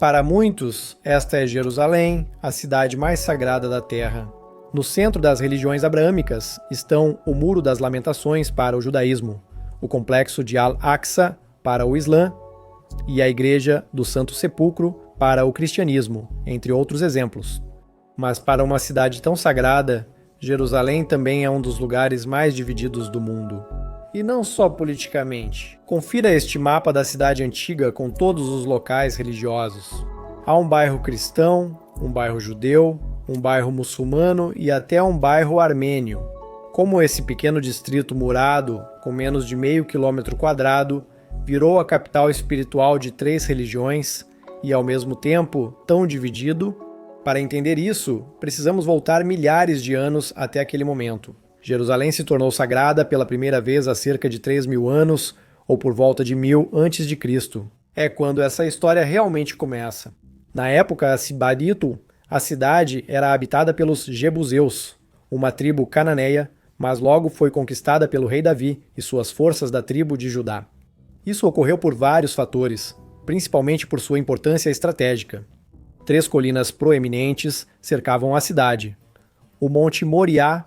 Para muitos, esta é Jerusalém, a cidade mais sagrada da terra. No centro das religiões abraâmicas estão o Muro das Lamentações para o judaísmo, o complexo de Al-Aqsa para o Islã e a Igreja do Santo Sepulcro para o cristianismo, entre outros exemplos. Mas para uma cidade tão sagrada, Jerusalém também é um dos lugares mais divididos do mundo. E não só politicamente. Confira este mapa da cidade antiga com todos os locais religiosos. Há um bairro cristão, um bairro judeu, um bairro muçulmano e até um bairro armênio. Como esse pequeno distrito murado, com menos de meio quilômetro quadrado, virou a capital espiritual de 3 religiões e, ao mesmo tempo, tão dividido, para entender isso, precisamos voltar milhares de anos até aquele momento. Jerusalém se tornou sagrada pela primeira vez há cerca de 3.000 anos, ou por volta de 1000 a.C. É quando essa história realmente começa. Na época Sibarito, a cidade era habitada pelos Jebuseus, uma tribo cananeia, mas logo foi conquistada pelo rei Davi e suas forças da tribo de Judá. Isso ocorreu por vários fatores, principalmente por sua importância estratégica. 3 colinas proeminentes cercavam a cidade. O Monte Moriá,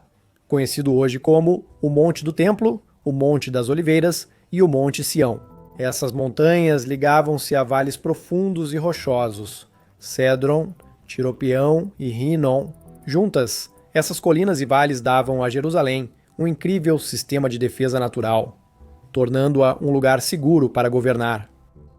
conhecido hoje como o Monte do Templo, o Monte das Oliveiras e o Monte Sião. Essas montanhas ligavam-se a vales profundos e rochosos, Cédron, Tiropião e Rinom. Juntas, essas colinas e vales davam a Jerusalém um incrível sistema de defesa natural, tornando-a um lugar seguro para governar.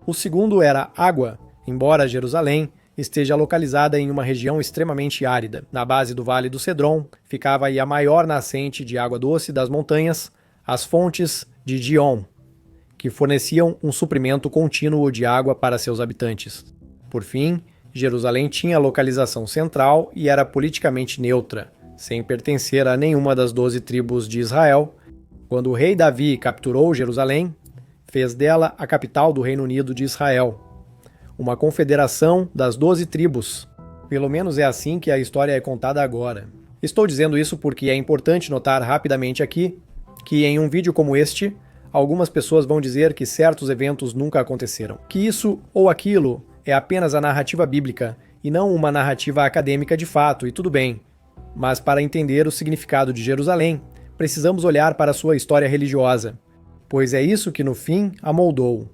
O segundo era água, embora Jerusalém esteja localizada em uma região extremamente árida. Na base do Vale do Cedron ficava aí a maior nascente de água doce das montanhas, as fontes de Gion, que forneciam um suprimento contínuo de água para seus habitantes. Por fim, Jerusalém tinha localização central e era politicamente neutra, sem pertencer a nenhuma das 12 tribos de Israel. Quando o rei Davi capturou Jerusalém, fez dela a capital do Reino Unido de Israel, uma confederação das 12 tribos. Pelo menos é assim que a história é contada agora. Estou dizendo isso porque é importante notar rapidamente aqui que em um vídeo como este, algumas pessoas vão dizer que certos eventos nunca aconteceram, que isso ou aquilo é apenas a narrativa bíblica e não uma narrativa acadêmica de fato, e tudo bem. Mas para entender o significado de Jerusalém, precisamos olhar para sua história religiosa, pois é isso que no fim a moldou,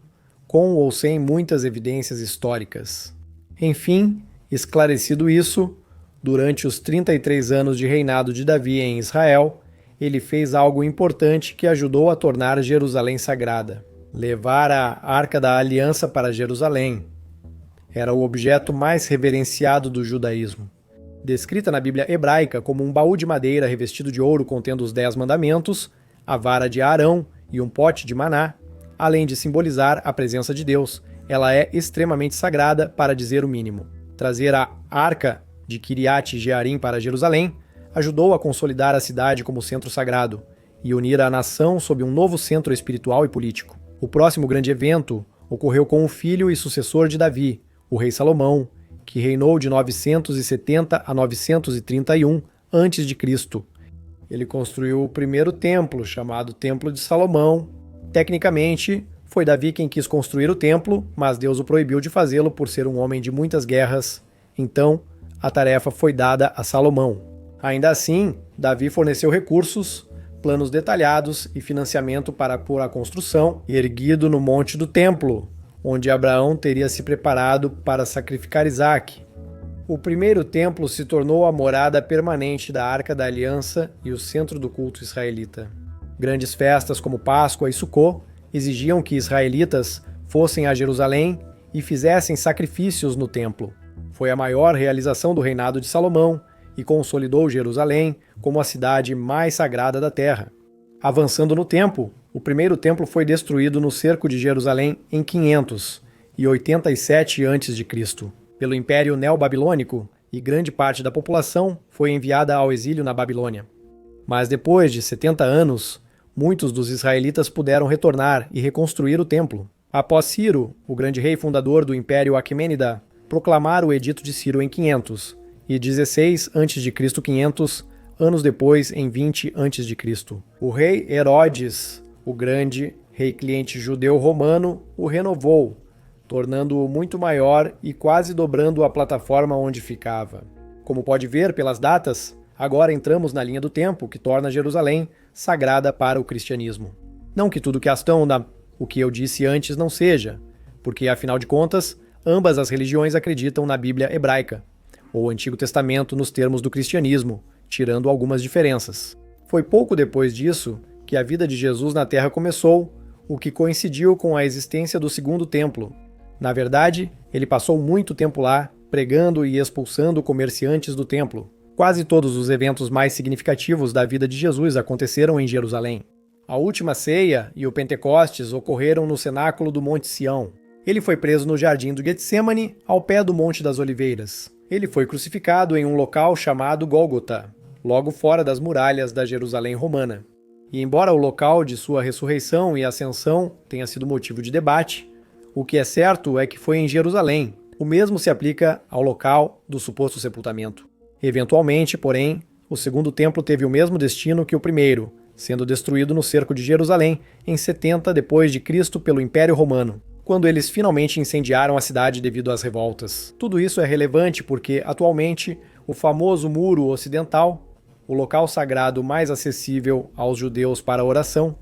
com ou sem muitas evidências históricas. Enfim, esclarecido isso, durante os 33 anos de reinado de Davi em Israel, ele fez algo importante que ajudou a tornar Jerusalém sagrada: levar a Arca da Aliança para Jerusalém. Era o objeto mais reverenciado do judaísmo. Descrita na Bíblia hebraica como um baú de madeira revestido de ouro contendo os 10 mandamentos, a vara de Arão e um pote de maná, além de simbolizar a presença de Deus, ela é extremamente sagrada, para dizer o mínimo. Trazer a Arca de Kiriat Jearim para Jerusalém ajudou a consolidar a cidade como centro sagrado e unir a nação sob um novo centro espiritual e político. O próximo grande evento ocorreu com o filho e sucessor de Davi, o rei Salomão, que reinou de 970 a 931 a.C. Ele construiu o primeiro templo, chamado Templo de Salomão. Tecnicamente, foi Davi quem quis construir o templo, mas Deus o proibiu de fazê-lo por ser um homem de muitas guerras. Então, a tarefa foi dada a Salomão. Ainda assim, Davi forneceu recursos, planos detalhados e financiamento para pôr a construção, erguido no monte do templo, onde Abraão teria se preparado para sacrificar Isaque. O primeiro templo se tornou a morada permanente da Arca da Aliança e o centro do culto israelita. Grandes festas como Páscoa e Sucô exigiam que israelitas fossem a Jerusalém e fizessem sacrifícios no templo. Foi a maior realização do reinado de Salomão e consolidou Jerusalém como a cidade mais sagrada da terra. Avançando no tempo, o primeiro templo foi destruído no cerco de Jerusalém em 587 a.C. pelo Império Neobabilônico, e grande parte da população foi enviada ao exílio na Babilônia. Mas depois de 70 anos, muitos dos israelitas puderam retornar e reconstruir o templo. Após Ciro, o grande rei fundador do Império Aquemênida, proclamar o Edito de Ciro em 500, e 16 a.C. 500 anos depois, em 20 a.C. O rei Herodes, o grande rei cliente judeu romano, o renovou, tornando-o muito maior e quase dobrando a plataforma onde ficava. Como pode ver pelas datas, agora entramos na linha do tempo que torna Jerusalém sagrada para o cristianismo. Não que tudo o que eu disse antes não seja, porque afinal de contas, ambas as religiões acreditam na Bíblia hebraica, ou Antigo Testamento nos termos do cristianismo, tirando algumas diferenças. Foi pouco depois disso que a vida de Jesus na Terra começou, o que coincidiu com a existência do segundo templo. Na verdade, ele passou muito tempo lá, pregando e expulsando comerciantes do templo. Quase todos os eventos mais significativos da vida de Jesus aconteceram em Jerusalém. A última ceia e o Pentecostes ocorreram no cenáculo do Monte Sião. Ele foi preso no jardim do Getsêmani, ao pé do Monte das Oliveiras. Ele foi crucificado em um local chamado Gólgota, logo fora das muralhas da Jerusalém romana. E embora o local de sua ressurreição e ascensão tenha sido motivo de debate, o que é certo é que foi em Jerusalém. O mesmo se aplica ao local do suposto sepultamento. Eventualmente, porém, o segundo templo teve o mesmo destino que o primeiro, sendo destruído no cerco de Jerusalém em 70 d.C. pelo Império Romano, quando eles finalmente incendiaram a cidade devido às revoltas. Tudo isso é relevante porque, atualmente, o famoso Muro Ocidental, o local sagrado mais acessível aos judeus para a oração,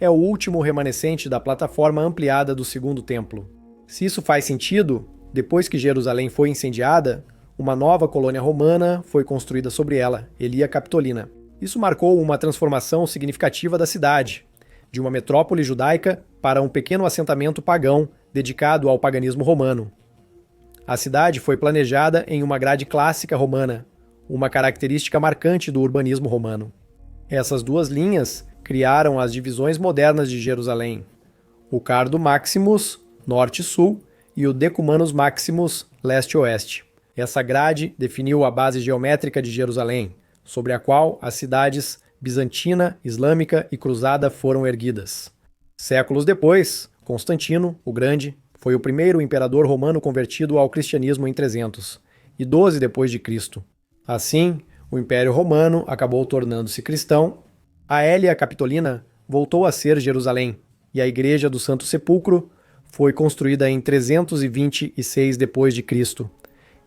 é o último remanescente da plataforma ampliada do Segundo Templo. Se isso faz sentido, depois que Jerusalém foi incendiada, uma nova colônia romana foi construída sobre ela, Elia Capitolina. Isso marcou uma transformação significativa da cidade, de uma metrópole judaica para um pequeno assentamento pagão dedicado ao paganismo romano. A cidade foi planejada em uma grade clássica romana, uma característica marcante do urbanismo romano. Essas duas linhas criaram as divisões modernas de Jerusalém, o Cardo Maximus, norte-sul, e o Decumanus Maximus, leste-oeste. Essa grade definiu a base geométrica de Jerusalém, sobre a qual as cidades bizantina, islâmica e cruzada foram erguidas. Séculos depois, Constantino, o Grande, foi o primeiro imperador romano convertido ao cristianismo em 300, e 12 depois de Cristo. Assim, o Império Romano acabou tornando-se cristão. A Elia Capitolina voltou a ser Jerusalém, e a Igreja do Santo Sepulcro foi construída em 326 depois de Cristo.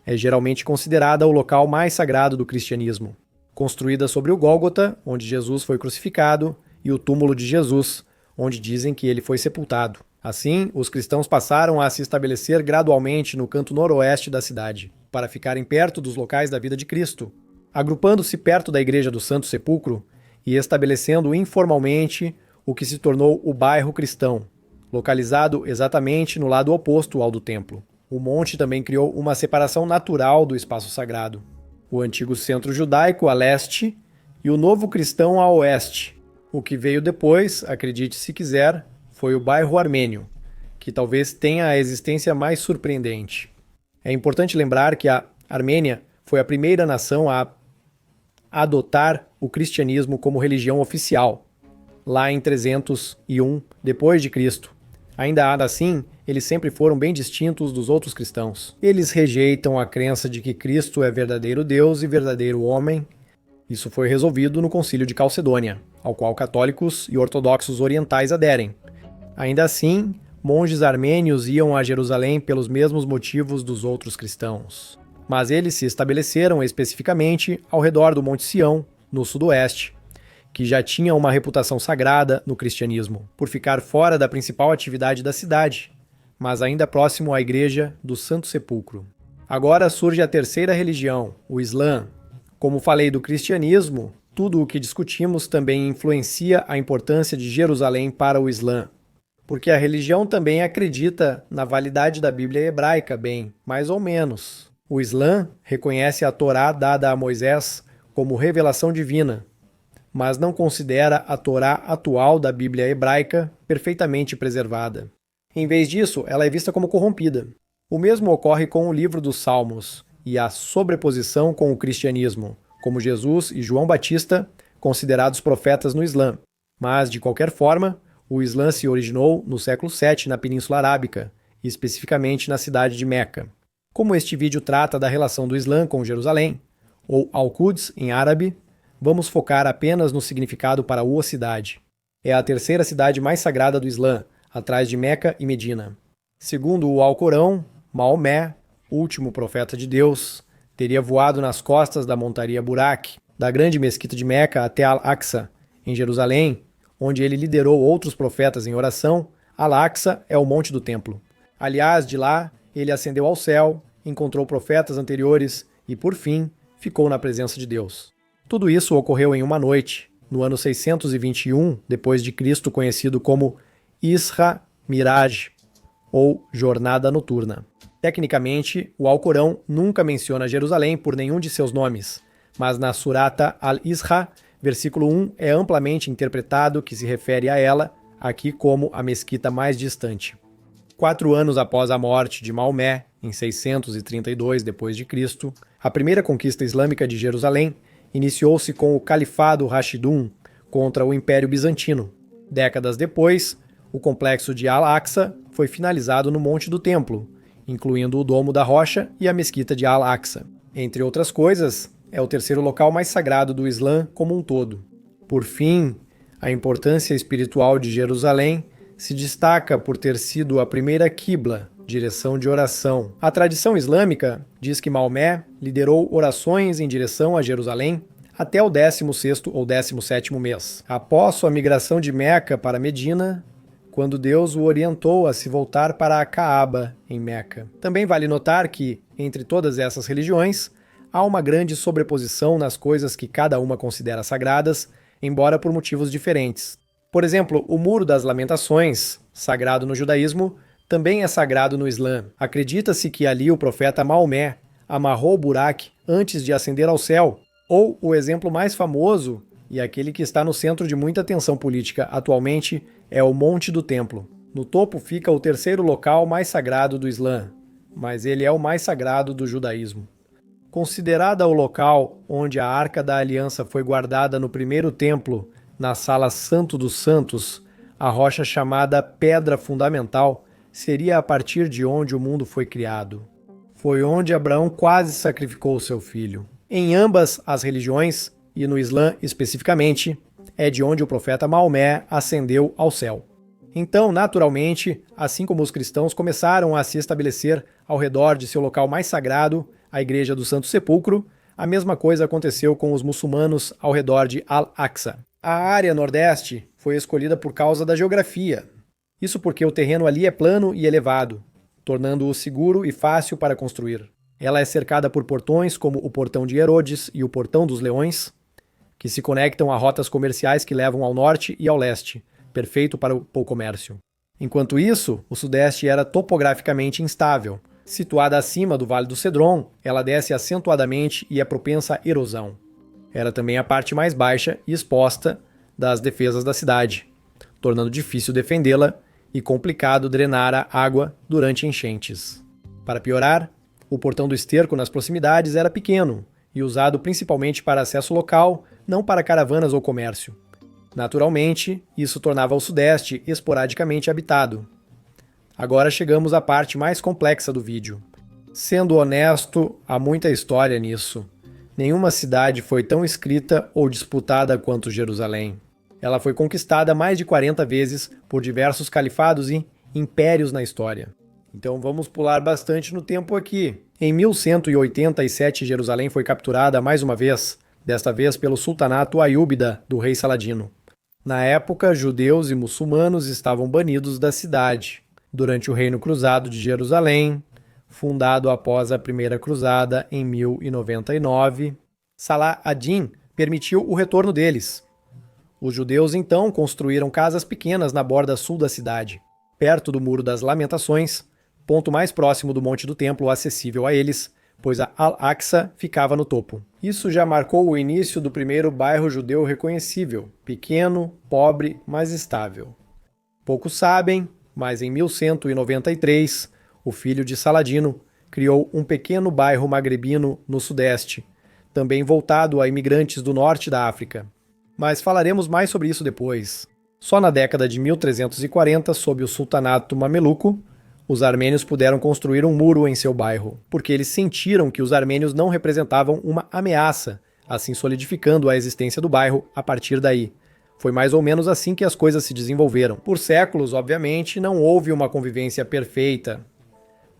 É geralmente considerada o local mais sagrado do cristianismo. Construída sobre o Gólgota, onde Jesus foi crucificado, e o túmulo de Jesus, onde dizem que ele foi sepultado. Assim, os cristãos passaram a se estabelecer gradualmente no canto noroeste da cidade, para ficarem perto dos locais da vida de Cristo, agrupando-se perto da Igreja do Santo Sepulcro e estabelecendo informalmente o que se tornou o bairro cristão, localizado exatamente no lado oposto ao do templo. O monte também criou uma separação natural do espaço sagrado. O antigo centro judaico a leste e o novo cristão a oeste. O que veio depois, acredite se quiser, foi o bairro armênio, que talvez tenha a existência mais surpreendente. É importante lembrar que a Armênia foi a primeira nação a adotar o cristianismo como religião oficial, lá em 301 depois de Cristo. Ainda assim, eles sempre foram bem distintos dos outros cristãos. Eles rejeitam a crença de que Cristo é verdadeiro Deus e verdadeiro homem. Isso foi resolvido no Concílio de Calcedônia, ao qual católicos e ortodoxos orientais aderem. Ainda assim, monges armênios iam a Jerusalém pelos mesmos motivos dos outros cristãos. Mas eles se estabeleceram especificamente ao redor do Monte Sião, no sudoeste, que já tinha uma reputação sagrada no cristianismo, por ficar fora da principal atividade da cidade, mas ainda próximo à Igreja do Santo Sepulcro. Agora surge a terceira religião, o Islã. Como falei do cristianismo, tudo o que discutimos também influencia a importância de Jerusalém para o Islã, porque a religião também acredita na validade da Bíblia hebraica, bem, mais ou menos. O Islã reconhece a Torá dada a Moisés como revelação divina, mas não considera a Torá atual da Bíblia hebraica perfeitamente preservada. Em vez disso, ela é vista como corrompida. O mesmo ocorre com o livro dos Salmos e a sobreposição com o cristianismo, como Jesus e João Batista, considerados profetas no Islã. Mas, de qualquer forma, o Islã se originou no século VII na Península Arábica, e especificamente na cidade de Meca. Como este vídeo trata da relação do Islã com Jerusalém, ou Al-Quds em árabe, vamos focar apenas no significado para a cidade. É a terceira cidade mais sagrada do Islã, atrás de Meca e Medina. Segundo o Alcorão, Maomé, último profeta de Deus, teria voado nas costas da montaria Burak, da grande mesquita de Meca até Al-Aqsa, em Jerusalém, onde ele liderou outros profetas em oração. Al-Aqsa é o monte do templo. Aliás, de lá, ele ascendeu ao céu, encontrou profetas anteriores e, por fim, ficou na presença de Deus. Tudo isso ocorreu em uma noite, no ano 621 d.C., conhecido como Isra Miraj, ou Jornada Noturna. Tecnicamente, o Alcorão nunca menciona Jerusalém por nenhum de seus nomes, mas na Surata Al-Isra, versículo 1, é amplamente interpretado que se refere a ela, aqui como a mesquita mais distante. 4 anos após a morte de Maomé, em 632 d.C., a primeira conquista islâmica de Jerusalém iniciou-se com o Califado Rashidun contra o Império Bizantino. Décadas depois, o complexo de Al-Aqsa foi finalizado no Monte do Templo, incluindo o Domo da Rocha e a Mesquita de Al-Aqsa. Entre outras coisas, é o terceiro local mais sagrado do Islã como um todo. Por fim, a importância espiritual de Jerusalém se destaca por ter sido a primeira Qibla, direção de oração. A tradição islâmica diz que Maomé liderou orações em direção a Jerusalém até o 16º ou 17º mês, após sua migração de Meca para Medina, quando Deus o orientou a se voltar para a Caaba, em Meca. Também vale notar que, entre todas essas religiões, há uma grande sobreposição nas coisas que cada uma considera sagradas, embora por motivos diferentes. Por exemplo, o Muro das Lamentações, sagrado no judaísmo, também é sagrado no Islã. Acredita-se que ali o profeta Maomé amarrou o Burak antes de ascender ao céu. Ou o exemplo mais famoso, e aquele que está no centro de muita tensão política atualmente, é o Monte do Templo. No topo fica o terceiro local mais sagrado do Islã, mas ele é o mais sagrado do judaísmo. Considerada o local onde a Arca da Aliança foi guardada no primeiro templo, na Sala Santo dos Santos, a rocha chamada Pedra Fundamental seria a partir de onde o mundo foi criado. Foi onde Abraão quase sacrificou seu filho. Em ambas as religiões, e no Islã especificamente, é de onde o profeta Maomé ascendeu ao céu. Então, naturalmente, assim como os cristãos começaram a se estabelecer ao redor de seu local mais sagrado, a Igreja do Santo Sepulcro, a mesma coisa aconteceu com os muçulmanos ao redor de Al-Aqsa. A área nordeste foi escolhida por causa da geografia. Isso porque o terreno ali é plano e elevado, tornando-o seguro e fácil para construir. Ela é cercada por portões como o Portão de Herodes e o Portão dos Leões, que se conectam a rotas comerciais que levam ao norte e ao leste, perfeito para o comércio. Enquanto isso, o sudeste era topograficamente instável. Situada acima do Vale do Cedron, ela desce acentuadamente e é propensa à erosão. Era também a parte mais baixa e exposta das defesas da cidade, tornando difícil defendê-la e complicado drenar a água durante enchentes. Para piorar, o portão do esterco nas proximidades era pequeno e usado principalmente para acesso local, não para caravanas ou comércio. Naturalmente, isso tornava o sudeste esporadicamente habitado. Agora chegamos à parte mais complexa do vídeo. Sendo honesto, há muita história nisso. Nenhuma cidade foi tão escrita ou disputada quanto Jerusalém. Ela foi conquistada mais de 40 vezes por diversos califados e impérios na história. Então vamos pular bastante no tempo aqui. Em 1187, Jerusalém foi capturada mais uma vez, desta vez pelo sultanato aiúbida do rei Saladino. Na época, judeus e muçulmanos estavam banidos da cidade. Durante o Reino Cruzado de Jerusalém, fundado após a Primeira Cruzada em 1099, Salah ad-Din permitiu o retorno deles. Os judeus então construíram casas pequenas na borda sul da cidade, perto do Muro das Lamentações, ponto mais próximo do Monte do Templo acessível a eles, pois a Al-Aqsa ficava no topo. Isso já marcou o início do primeiro bairro judeu reconhecível, pequeno, pobre, mas estável. Poucos sabem, mas em 1193, o filho de Saladino criou um pequeno bairro magrebino no sudeste, também voltado a imigrantes do norte da África. Mas falaremos mais sobre isso depois. Só na década de 1340, sob o sultanato mameluco, os armênios puderam construir um muro em seu bairro, porque eles sentiram que os armênios não representavam uma ameaça, assim solidificando a existência do bairro a partir daí. Foi mais ou menos assim que as coisas se desenvolveram. Por séculos, obviamente, não houve uma convivência perfeita,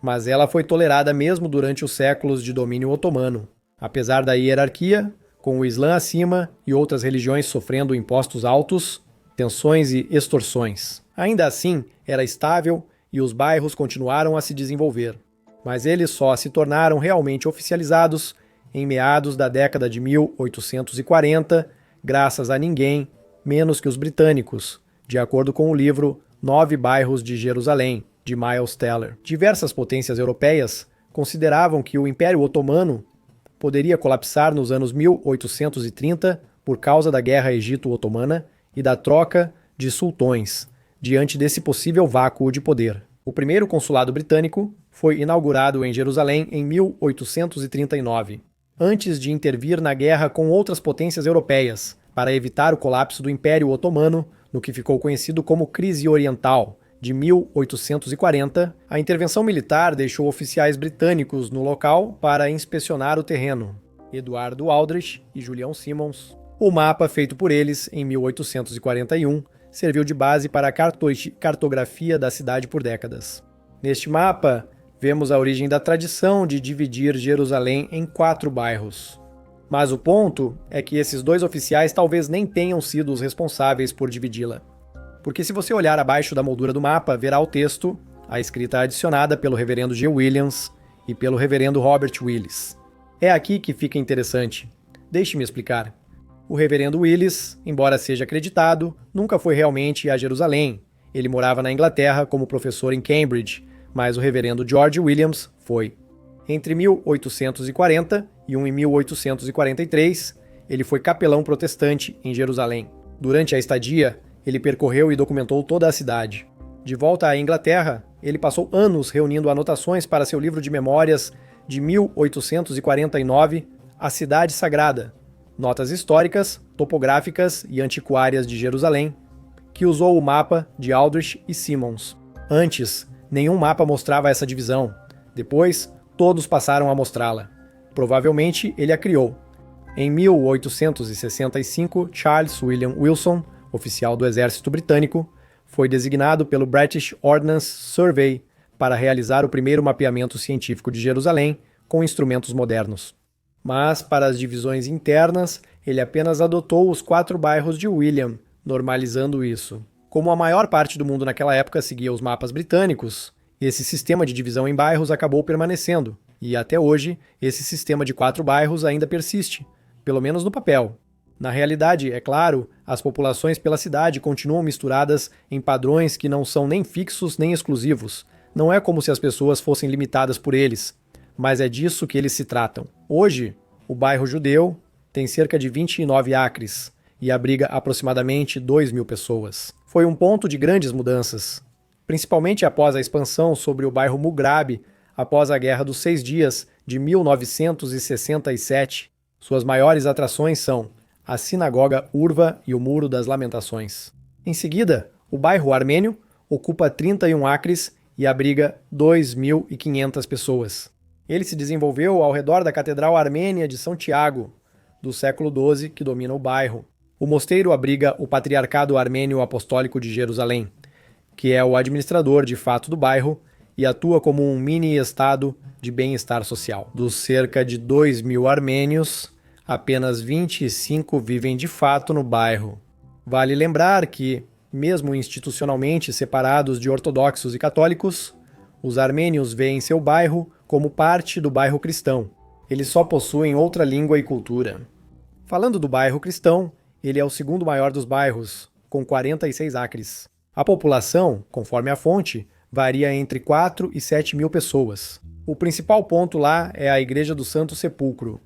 mas ela foi tolerada mesmo durante os séculos de domínio otomano. Apesar da hierarquia, com o Islã acima e outras religiões sofrendo impostos altos, tensões e extorsões. Ainda assim, era estável e os bairros continuaram a se desenvolver. Mas eles só se tornaram realmente oficializados em meados da década de 1840, graças a ninguém menos que os britânicos, de acordo com o livro 9 Bairros de Jerusalém, de Miles Teller. Diversas potências europeias consideravam que o Império Otomano poderia colapsar nos anos 1830 por causa da Guerra Egito-Otomana e da troca de sultões, diante desse possível vácuo de poder. O primeiro consulado britânico foi inaugurado em Jerusalém em 1839, antes de intervir na guerra com outras potências europeias, para evitar o colapso do Império Otomano, no que ficou conhecido como Crise Oriental, de 1840, a intervenção militar deixou oficiais britânicos no local para inspecionar o terreno, Eduardo Aldrich e Julian Simmons. O mapa feito por eles em 1841 serviu de base para a cartografia da cidade por décadas. Neste mapa, vemos a origem da tradição de dividir Jerusalém em 4 bairros. Mas o ponto é que esses 2 oficiais talvez nem tenham sido os responsáveis por dividi-la. Porque se você olhar abaixo da moldura do mapa, verá o texto, a escrita adicionada pelo reverendo G. Williams e pelo reverendo Robert Willis. É aqui que fica interessante. Deixe-me explicar. O reverendo Willis, embora seja acreditado, nunca foi realmente a Jerusalém. Ele morava na Inglaterra como professor em Cambridge, mas o reverendo George Williams foi. Entre 1840 e 1843, ele foi capelão protestante em Jerusalém. Durante a estadia, ele percorreu e documentou toda a cidade. De volta à Inglaterra, ele passou anos reunindo anotações para seu livro de memórias de 1849, A Cidade Sagrada, notas históricas, topográficas e antiquárias de Jerusalém, que usou o mapa de Aldrich e Simmons. Antes, nenhum mapa mostrava essa divisão. Depois, todos passaram a mostrá-la. Provavelmente ele a criou. Em 1865, Charles William Wilson, oficial do exército britânico, foi designado pelo British Ordnance Survey para realizar o primeiro mapeamento científico de Jerusalém com instrumentos modernos. Mas, para as divisões internas, ele apenas adotou os 4 bairros de William, normalizando isso. Como a maior parte do mundo naquela época seguia os mapas britânicos, esse sistema de divisão em bairros acabou permanecendo, e até hoje, esse sistema de 4 bairros ainda persiste, pelo menos no papel. Na realidade, é claro, as populações pela cidade continuam misturadas em padrões que não são nem fixos nem exclusivos. Não é como se as pessoas fossem limitadas por eles, mas é disso que eles se tratam. Hoje, o bairro judeu tem cerca de 29 acres e abriga aproximadamente 2.000 pessoas. Foi um ponto de grandes mudanças, principalmente após a expansão sobre o bairro Mugrabi após a Guerra dos 6 Dias de 1967. Suas maiores atrações são a Sinagoga Urva e o Muro das Lamentações. Em seguida, o bairro armênio ocupa 31 acres e abriga 2.500 pessoas. Ele se desenvolveu ao redor da Catedral Armênia de São Tiago, do século XII, que domina o bairro. O mosteiro abriga o Patriarcado Armênio Apostólico de Jerusalém, que é o administrador de fato do bairro e atua como um mini-estado de bem-estar social. Dos cerca de 2.000 armênios, apenas 25 vivem de fato no bairro. Vale lembrar que, mesmo institucionalmente separados de ortodoxos e católicos, os armênios veem seu bairro como parte do bairro cristão. Eles só possuem outra língua e cultura. Falando do bairro cristão, ele é o segundo maior dos bairros, com 46 acres. A população, conforme a fonte, varia entre 4 e 7 mil pessoas. O principal ponto lá é a Igreja do Santo Sepulcro.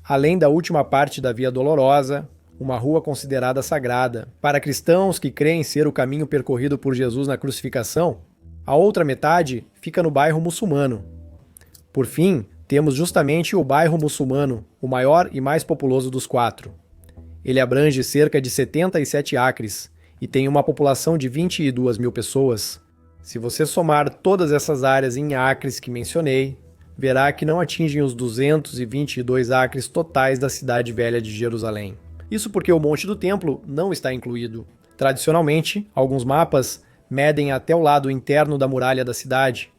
Além da última parte da Via Dolorosa, uma rua considerada sagrada. Para cristãos que creem ser o caminho percorrido por Jesus na crucificação, a outra metade fica no bairro muçulmano. Por fim, temos justamente o bairro muçulmano, o maior e mais populoso dos 4. Ele abrange cerca de 77 acres e tem uma população de 22 mil pessoas. Se você somar todas essas áreas em acres que mencionei, verá que não atingem os 222 acres totais da cidade velha de Jerusalém. Isso porque o Monte do Templo não está incluído. Tradicionalmente, alguns mapas medem até o lado interno da muralha da cidade,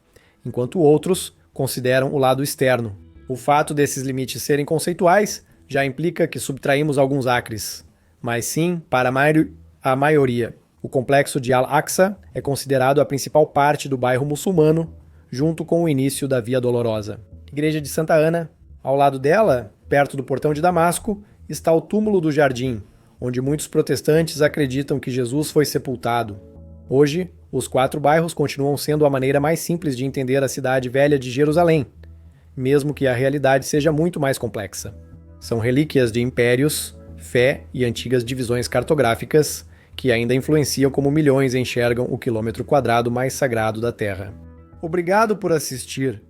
enquanto outros consideram o lado externo. O fato desses limites serem conceituais já implica que subtraímos alguns acres, mas sim para a maioria. O complexo de Al-Aqsa é considerado a principal parte do bairro muçulmano, junto com o início da Via Dolorosa. Igreja de Santa Ana. Ao lado dela, perto do portão de Damasco, está o túmulo do Jardim, onde muitos protestantes acreditam que Jesus foi sepultado. Hoje, os 4 bairros continuam sendo a maneira mais simples de entender a cidade velha de Jerusalém, mesmo que a realidade seja muito mais complexa. São relíquias de impérios, fé e antigas divisões cartográficas que ainda influenciam como milhões enxergam o quilômetro quadrado mais sagrado da Terra. Obrigado por assistir.